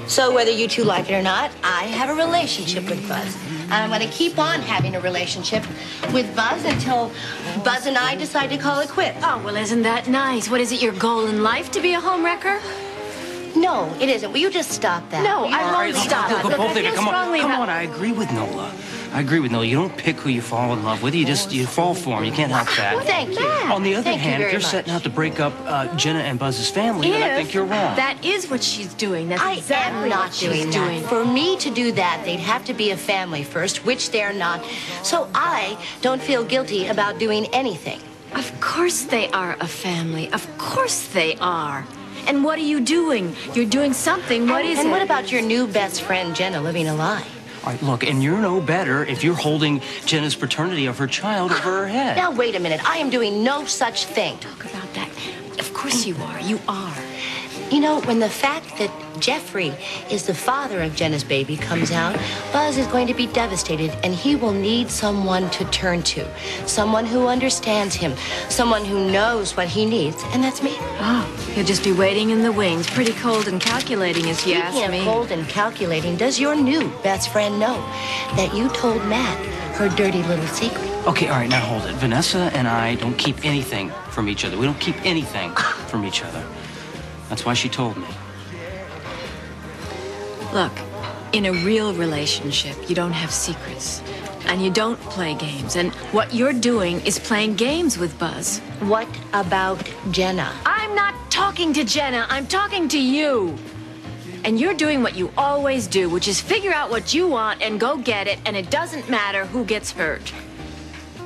So whether you two like it or not, I have a relationship with Buzz. And I'm going to keep on having a relationship with Buzz until Buzz and I decide to call it quits. Oh, well, isn't that nice? What is it, your goal in life, to be a homewrecker? No, it isn't. Will you just stop that? No, I won't stop. Look, Look, both I of you, feel come on. strongly Come about... on, I agree with Nola. I agree with Nola. You don't pick who you fall in love with. You fall for them. You can't help that. Well, thank you. On the other Thank you hand, if very you're much. setting out to break up Jenna and Buzz's family, then I think you're wrong. That is what she's doing. That's I exactly am not what she's doing doing. that. For me to do that, they'd have to be a family first, which they're not. So I don't feel guilty about doing anything. Of course they are a family. Of course they are. And what are you doing? You're doing something. What is it? And what about your new best friend, Jenna, living a lie? All right, look, and you're no better if you're holding Jenna's paternity of her child over her head. Now, wait a minute. I am doing no such thing. Talk about that. Of course you are. You are. You know, when the fact that Jeffrey is the father of Jenna's baby comes out, Buzz is going to be devastated, and he will need someone to turn to. Someone who understands him. Someone who knows what he needs, and that's me. Oh, he'll just be waiting in the wings. Pretty cold and calculating, if you ask Speaking me. of cold and calculating, does your new best friend know that you told Matt her dirty little secret? Okay, all right, now hold it. Vanessa and I don't keep anything from each other. We don't keep anything from each other. That's why she told me. Look, in a real relationship, you don't have secrets. And you don't play games. And what you're doing is playing games with Buzz. What about Jenna? I'm not talking to Jenna. I'm talking to you. And you're doing what you always do, which is figure out what you want and go get it, and it doesn't matter who gets hurt.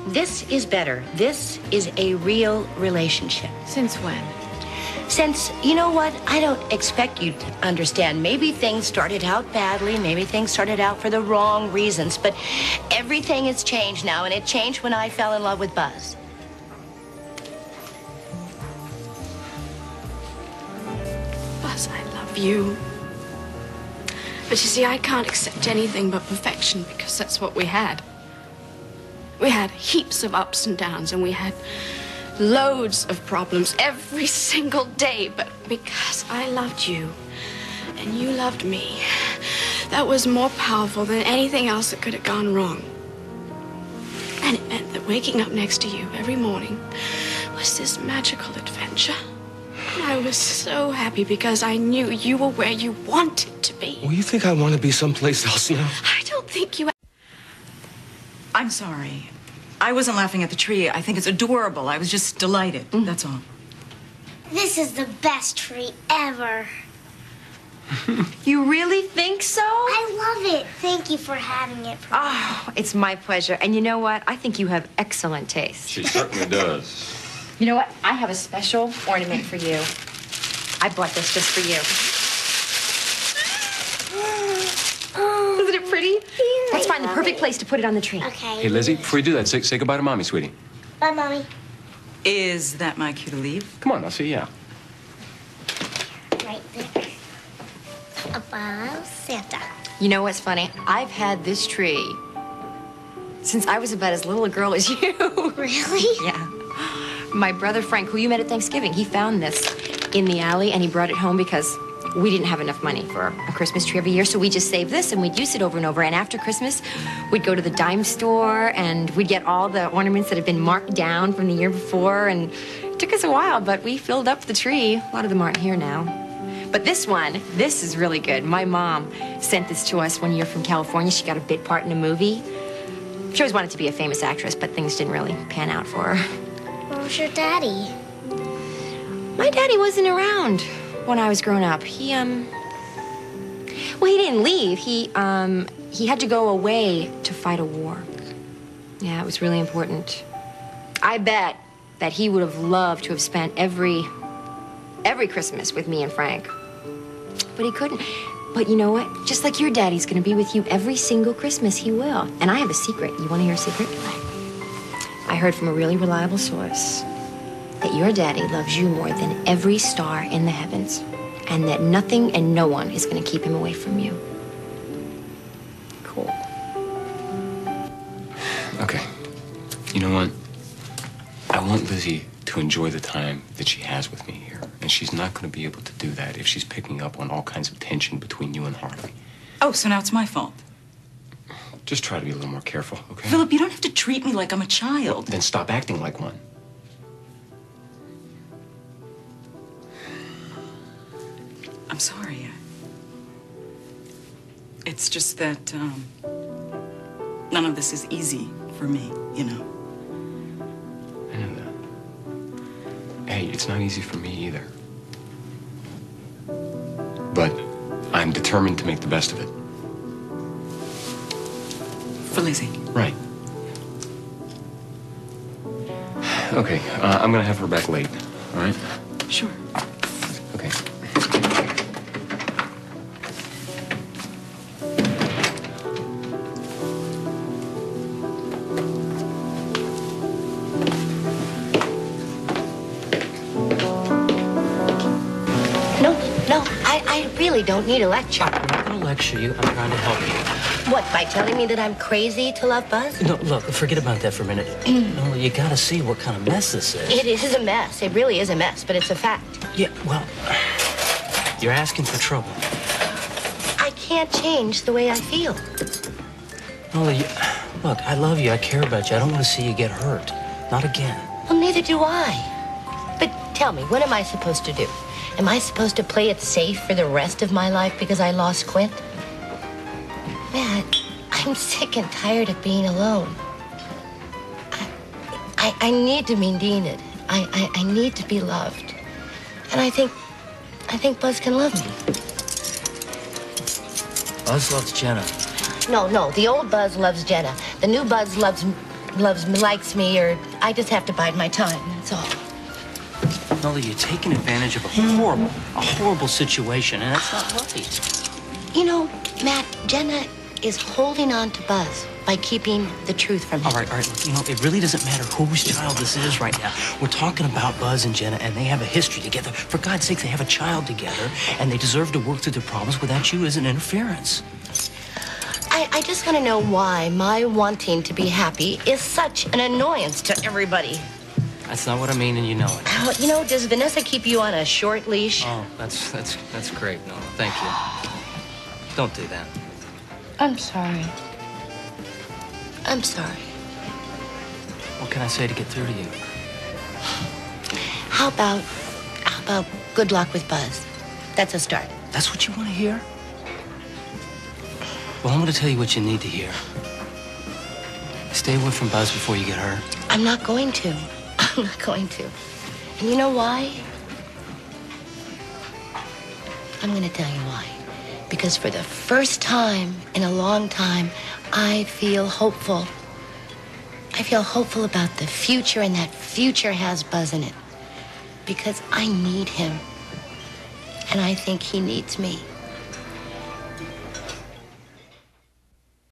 This is better. This is a real relationship. Since when? Since, you know what, I don't expect you to understand. Maybe things started out badly, maybe things started out for the wrong reasons, but everything has changed now, and it changed when I fell in love with Buzz. Buzz, I love you. But you see, I can't accept anything but perfection because that's what we had. We had heaps of ups and downs, and we had loads of problems every single day, but because I loved you and you loved me, that was more powerful than anything else that could have gone wrong. And it meant that waking up next to you every morning was this magical adventure. And I was so happy because I knew you were where you wanted to be. Well, you think I want to be someplace else now? I don't think you... I'm sorry. I wasn't laughing at the tree. I think it's adorable. I was just delighted. That's all. This is the best tree ever. You really think so? I love it. Thank you for having it for me. Oh, it's my pleasure. And you know what? I think you have excellent taste. She certainly does. You know what? I have a special ornament for you. I bought this just for you. Isn't it pretty? Let's find the perfect place to put it on the tree. Okay. Hey, Lizzie, before you do that, say goodbye to Mommy, sweetie. Bye, Mommy. Is that my cue to leave? Come on, I'll see you out. Right there. Above Santa. You know what's funny? I've had this tree since I was about as little a girl as you. Really? Yeah. My brother Frank, who you met at Thanksgiving, he found this in the alley and he brought it home because we didn't have enough money for a Christmas tree every year, so we just saved this and we'd use it over and over. And after Christmas, we'd go to the dime store and we'd get all the ornaments that had been marked down from the year before. And it took us a while, but we filled up the tree. A lot of them aren't here now. But this one, this is really good. My mom sent this to us one year from California. She got a bit part in a movie. She always wanted to be a famous actress, but things didn't really pan out for her. Where was your daddy? My daddy wasn't around when I was growing up. He didn't leave. He had to go away to fight a war. Yeah, it was really important. I bet that he would have loved to have spent every Christmas with me and Frank. But he couldn't. But you know what? Just like your daddy's gonna be with you every single Christmas, he will. And I have a secret. You wanna hear a secret? I heard from a really reliable source that your daddy loves you more than every star in the heavens, and that nothing and no one is gonna keep him away from you. Cool. Okay. You know what? I want Lizzie to enjoy the time that she has with me here. And she's not going to be able to do that if she's picking up on all kinds of tension between you and Harley. Oh, so now it's my fault. Just try to be a little more careful, okay? Philip, you don't have to treat me like I'm a child. Then stop acting like one. I'm sorry. It's just that none of this is easy for me, you know. I know that. Hey, it's not easy for me either. But I'm determined to make the best of it. For Lizzie. Right. Okay, I'm gonna have her back late, all right? Sure. Okay. No, I really don't need a lecture. I'm not going to lecture you. I'm trying to help you. What, by telling me that I'm crazy to love Buzz? No, look, forget about that for a minute. No, you got to see what kind of mess this is. It is a mess. It really is a mess, but it's a fact. Yeah, well, you're asking for trouble. I can't change the way I feel. No, look, I love you. I care about you. I don't want to see you get hurt. Not again. Well, neither do I. But tell me, what am I supposed to do? Am I supposed to play it safe for the rest of my life because I lost Quint? Matt, I'm sick and tired of being alone. I need to be needed. I need to be loved. And I think Buzz can love me. Buzz loves Jenna. No, the old Buzz loves Jenna. The new Buzz likes me, or I just have to bide my time, that's all. Nolly, you're taking advantage of a horrible situation, and that's not right. You know, Matt, Jenna is holding on to Buzz by keeping the truth from him. All right, look, you know, it really doesn't matter whose child this is right now. We're talking about Buzz and Jenna, and they have a history together. For God's sake, they have a child together, and they deserve to work through their problems without you as an interference. I just want to know why my wanting to be happy is such an annoyance to everybody. That's not what I mean, and you know it. You know, does Vanessa keep you on a short leash? Oh, that's great, Nola. Thank you. Don't do that. I'm sorry. I'm sorry. What can I say to get through to you? How about good luck with Buzz? That's a start. That's what you want to hear? Well, I'm going to tell you what you need to hear. Stay away from Buzz before you get hurt. I'm not going to. I'm not going to. And you know why? I'm going to tell you why. Because for the first time in a long time, I feel hopeful. I feel hopeful about the future, and that future has Buzz in it. Because I need him. And I think he needs me.